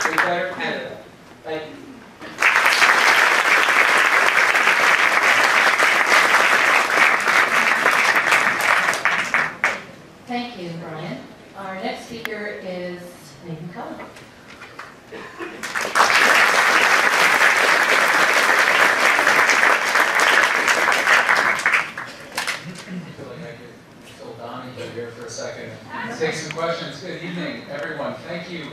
a better Canada. Thank you. Thank you, Brian. Our next speaker is Nathan Cullen. Here for a second. Take some questions. Good evening, everyone. Thank you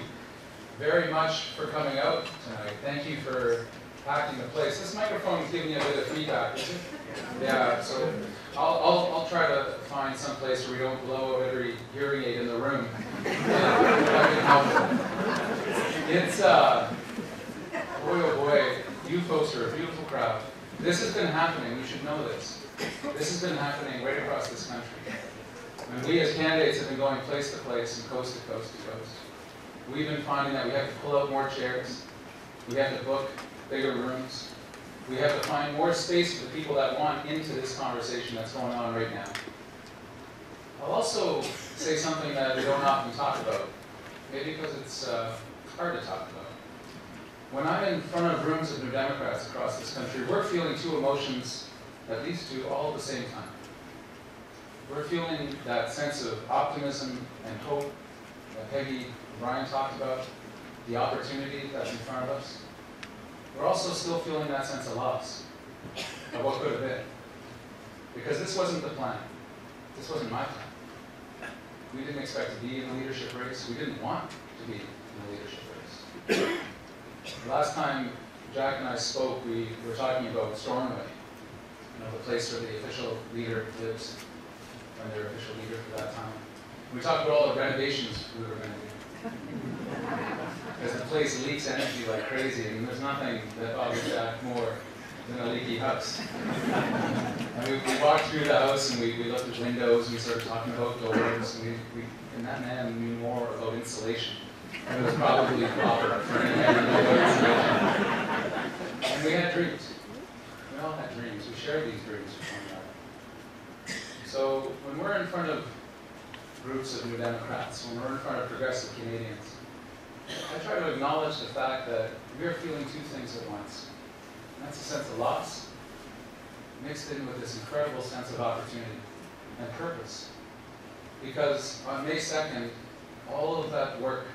very much for coming out tonight. Thank you for packing the place. This microphone is giving you a bit of feedback, is it? Yeah. So I'll try to find some place where we don't blow out every hearing aid in the room. That can help. It's boy oh boy, you folks are a beautiful crowd. This has been happening. You should know this. This has been happening right across this country. And we as candidates have been going place to place and coast to coast to coast. We've been finding that we have to pull out more chairs. We have to book bigger rooms. We have to find more space for the people that want into this conversation that's going on right now. I'll also say something that we don't often talk about, maybe because it's hard to talk about. When I'm in front of rooms of New Democrats across this country, we're feeling two emotions, at least two, all at the same time. We're feeling that sense of optimism and hope that Peggy and Brian talked about, the opportunity that's in front of us. We're also still feeling that sense of loss of what could have been. Because this wasn't the plan. This wasn't my plan. We didn't expect to be in the leadership race. We didn't want to be in the leadership race. The last time Jack and I spoke, we were talking about Stornoway, the place where the official leader lives. When their official leader for that time. We talked about all the renovations we were going to do. Because the place leaks energy like crazy, and there's nothing that bothers Jack more than a leaky house. And we walked through the house, and we looked at windows, and we started talking about doors, and that man knew more about insulation. It was probably proper for any man to know about insulation. And we had dreams. We all had dreams. We shared these dreams with one another. So when we're in front of groups of New Democrats, when we're in front of progressive Canadians, I try to acknowledge the fact that we're feeling two things at once. And that's a sense of loss, mixed in with this incredible sense of opportunity and purpose. Because on May 2nd, all of that work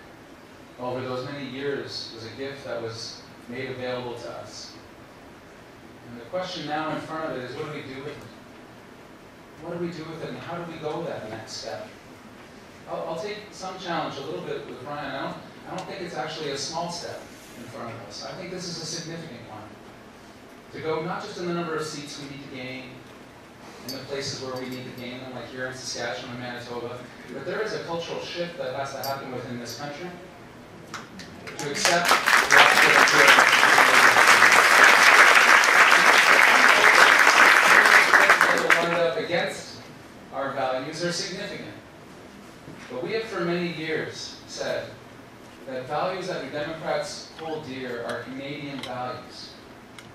over those many years was a gift that was made available to us. And the question now in front of it is, what do we do with it? What do we do with it, and how do we go that next step? I'll take some challenge a little bit with Brian. I don't think it's actually a small step in front of us. I think this is a significant one. To go not just in the number of seats we need to gain, in the places where we need to gain them, like here in Saskatchewan and Manitoba, but there is a cultural shift that has to happen within this country to accept against our values are significant. But we have for many years said that values that New Democrats hold dear are Canadian values.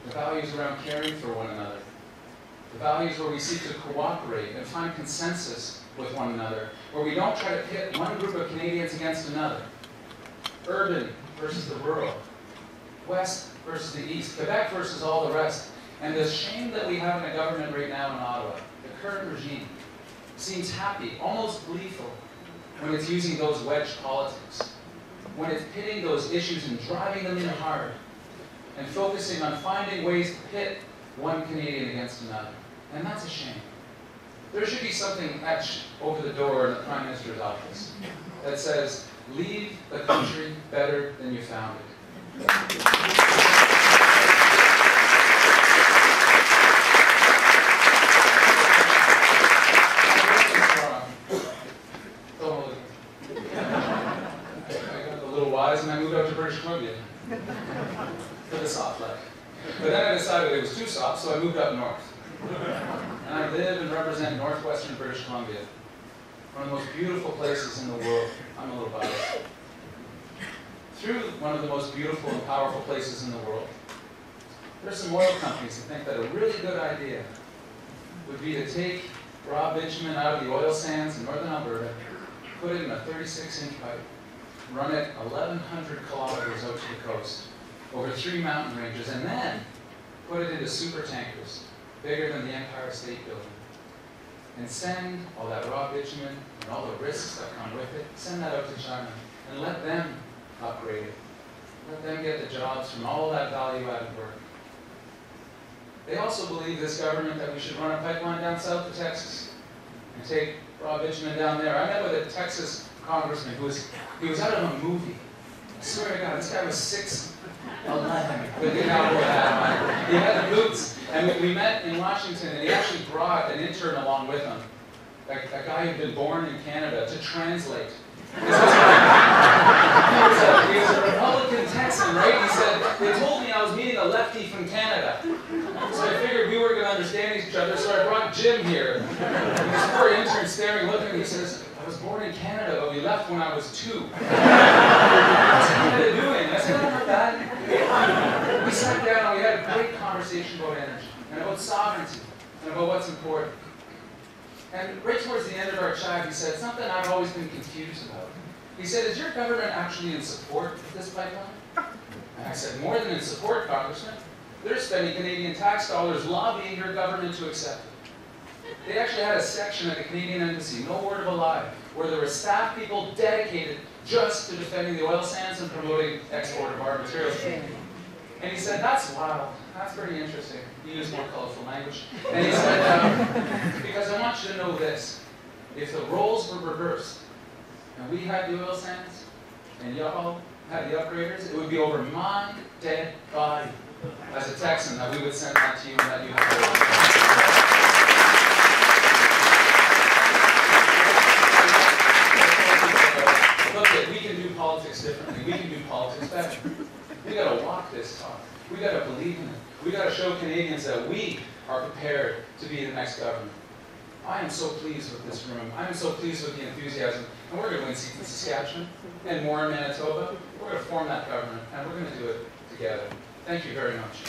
The values around caring for one another. The values where we seek to cooperate and find consensus with one another, where we don't try to pit one group of Canadians against another. Urban versus the rural. West versus the east. Quebec versus all the rest. And the shame that we have in a government right now in Ottawa, the current regime, seems happy, almost gleeful, when it's using those wedge politics, when it's pitting those issues and driving them in hard, and focusing on finding ways to pit one Canadian against another. And that's a shame. There should be something etched over the door in the Prime Minister's office that says, leave the country better than you found it. And I moved out to British Columbia for the soft life. But then I decided it was too soft, so I moved up north. And I live and represent northwestern British Columbia, one of the most beautiful places in the world. I'm a little biased. Through one of the most beautiful and powerful places in the world, there's some oil companies that think that a really good idea would be to take raw bitumen out of the oil sands in northern Alberta, put it in a 36-inch pipe, run it 1,100 kilometers out to the coast, over 3 mountain ranges, and then put it into super tankers, bigger than the Empire State Building, and send all that raw bitumen and all the risks that come with it, send that out to China, and let them upgrade it. Let them get the jobs from all that value-added work. They also believe, this government, that we should run a pipeline down south to Texas and take raw bitumen down there. I met with a Texas congressman he was out of a movie. I swear to God, this guy was 6'11" with the cowboy hat on. He had the boots. And we met in Washington, and he actually brought an intern along with him, a guy who'd been born in Canada, to translate. He was a Republican Texan, right? He said, they told me I was meeting a lefty from Canada. So I figured we were going to understand each other, so I brought Jim here. And this poor intern staring, looking at me, he says, I was born in Canada, but we left when I was 2. What's Canada doing? I said, I don't know that. We sat down and we had a great conversation about energy, and about sovereignty, and about what's important. And right towards the end of our chat, he said something I've always been confused about. He said, is your government actually in support of this pipeline? And I said, more than in support, Congressman. They're spending Canadian tax dollars lobbying your government to accept it. They actually had a section at the Canadian Embassy, no word of a lie, where there were staff people dedicated just to defending the oil sands and promoting export of our materials. And he said, that's wild. That's pretty interesting. He used more colorful language. And he said, because I want you to know this. If the roles were reversed, and we had the oil sands, and y'all had the upgraders, it would be over my dead body as a Texan that we would send that to you and that you have to look, we can do politics differently. We can do politics better. We got to walk this talk. We got to believe in it. We got to show Canadians that we are prepared to be the next government. I am so pleased with this room. I am so pleased with the enthusiasm. And we're going to win seats in Saskatchewan and more in Manitoba. We're going to form that government, and we're going to do it together. Thank you very much.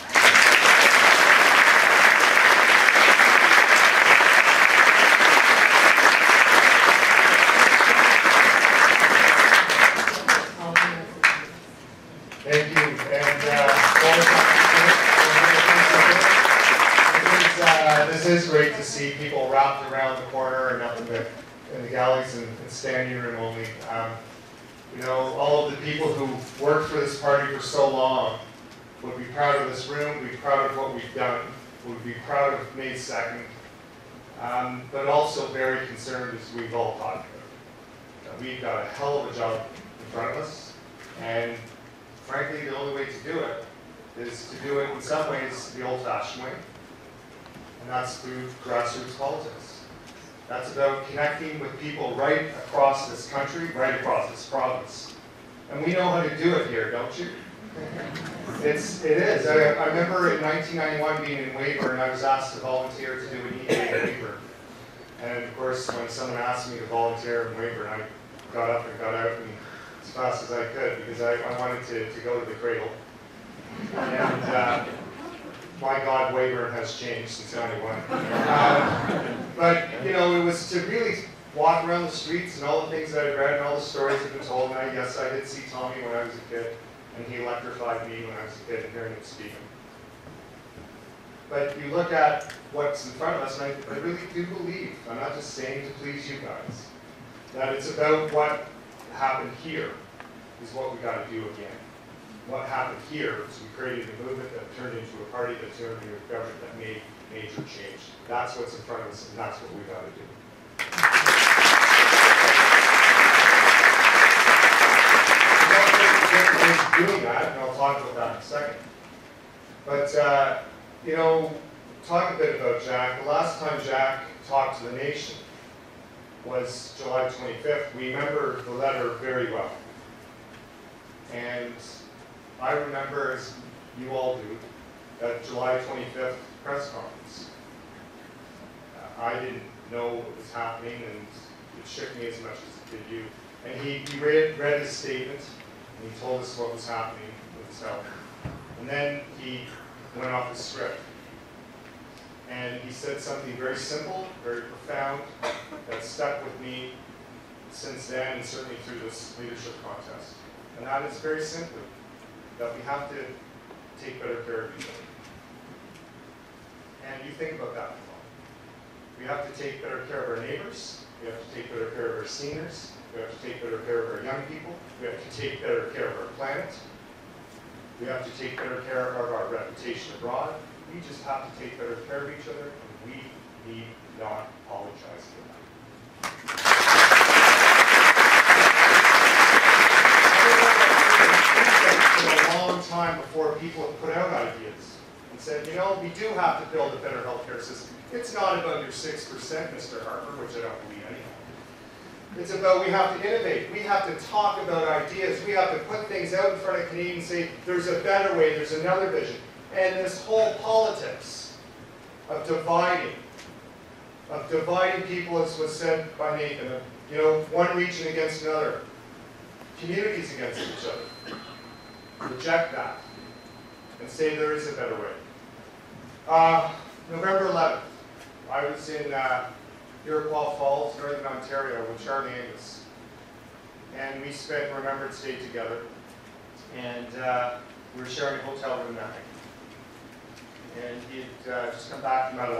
Thank you. And this is great to see people wrapped around the corner and up in the galleys and standing room only. You know, all of the people who worked for this party for so long would be proud of this room, would be proud of what we've done, would be proud of May 2nd, but also very concerned, as we've all talked about. We've got a hell of a job in front of us, and frankly, the only way to do it is to do it in some ways the old-fashioned way, and that's through grassroots politics. That's about connecting with people right across this country, right across this province. And we know how to do it here, don't you? It is. I remember in 1991 being in Weyburn, I was asked to volunteer to do an EA in Weyburn. And of course, when someone asked me to volunteer in Weyburn, I got up and got out and as fast as I could, because I wanted to go to the cradle. And my God, Weyburn has changed since '91. But you know, it was to really walk around the streets and all the things that I read and all the stories that have been told. And yes, I did see Tommy when I was a kid, and he electrified me when I was a kid, and hearing him speak. But you look at what's in front of us, and I really do believe, I'm not just saying to please you guys, that it's about what happened here is what we got to do again. What happened here is we created a movement that turned into a party, that turned into a government that made major change. That's what's in front of us, and that's what we got to do. Doing that, and I'll talk about that in a second. But you know, talk a bit about Jack. The last time Jack talked to the nation was July 25th. We remember the letter very well. And I remember, as you all do, that July 25th press conference. I didn't know what was happening, and it shook me as much as it did you. And he read his statement, and he told us what was happening with his health. And then he went off the script. And he said something very simple, very profound, that stuck with me since then, and certainly through this leadership contest. And that is very simply that we have to take better care of each other. And you think about that for a moment. We have to take better care of our neighbors. We have to take better care of our seniors. We have to take better care of our young people. We have to take better care of our planet. We have to take better care of our reputation abroad. We just have to take better care of each other, and we need not apologize for that. For a long time before people have put out ideas and said, you know, we do have to build a better healthcare system. It's not about your 6%, Mr. Harper, which I don't believe anyhow. It's about we have to innovate. We have to talk about ideas. We have to put things out in front of Canadians and say, there's a better way, there's another vision. And this whole politics of dividing people, as was said by Nathan, of, you know, one region against another, communities against each other. Reject that and say there is a better way. November 11th, I was in Iroquois Falls, Northern Ontario, with Charlie Angus. And we spent Remembrance Day together. And we were sharing a hotel room that night. And he had just come back from out of